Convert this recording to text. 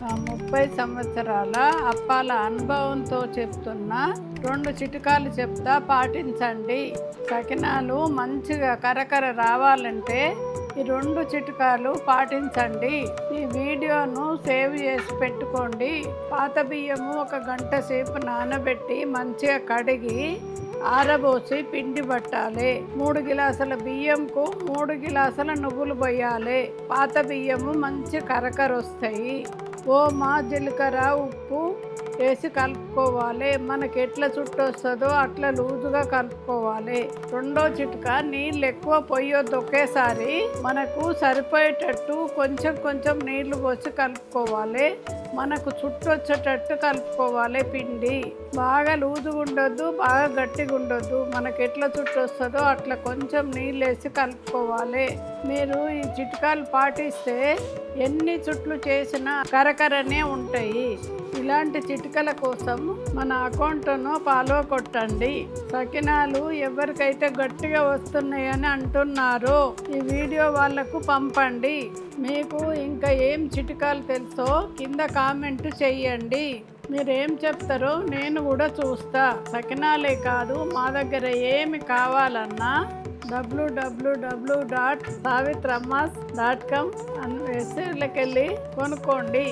30 సంవత్సరాల అప్పాల అనుభవంతో చెప్తున్నా 2 చిట్కాలు చెప్తా, పాటించండి. సకినాలు మంచిగా కరకర రావాలంటే ఈ 2 చిట్కాలు పాటించండి. ఈ వీడియోను సేవ్ చేసి పెట్టుకోండి. పాత బియ్యము 1 గంట సేపు నానబెట్టి మంచిగా కడిగి ఆరబోసి పిండి పట్టాలి. 3 గిలాసుల బియ్యంకు 3 గిలాసుల నువ్వులు పోయాలి. పాత బియ్యము మంచి కరకర వస్తాయి. ఓమా, జీలకర్ర, ఉప్పు వేసి కలుపుకోవాలి. మనకి ఎట్లా చుట్టు వస్తుందో అట్లా లూజుగా కలుపుకోవాలి. 2వ చిట్కా, నీళ్ళు ఎక్కువ పొయ్యొద్దు ఒకేసారి. మనకు సరిపోయేటట్టు కొంచెం కొంచెం నీళ్లు పోసి కలుపుకోవాలి. మనకు చుట్టు వచ్చేటట్టు కలుపుకోవాలి. పిండి బాగా లూజుగా ఉండొద్దు, బాగా గట్టిగా ఉండొద్దు. మనకి ఎట్లా చుట్టు వస్తుందో అట్లా కొంచెం నీళ్ళు వేసి కలుపుకోవాలి. మీరు ఈ చిట్కాలు పాటిస్తే ఎన్ని చుట్లు చేసినా కరకరనే ఉంటాయి. ఇలాంటి చిట్కల కోసం మన అకౌంట్ను ఫాలో కొట్టండి. సకినాలు ఎవరికైతే గట్టిగా వస్తున్నాయని అంటున్నారో ఈ వీడియో వాళ్ళకు పంపండి. మీకు ఇంకా ఏం చిట్కాలు తెలుసో కింద కామెంట్ చెయ్యండి. మీరేం చెప్తారో నేను కూడా చూస్తా. సకినాలే కాదు, మా దగ్గర ఏమి కావాలన్నా www.savitrammas.com అనే వెబ్సైట్లోకి వెళ్ళి కొనుక్కోండి.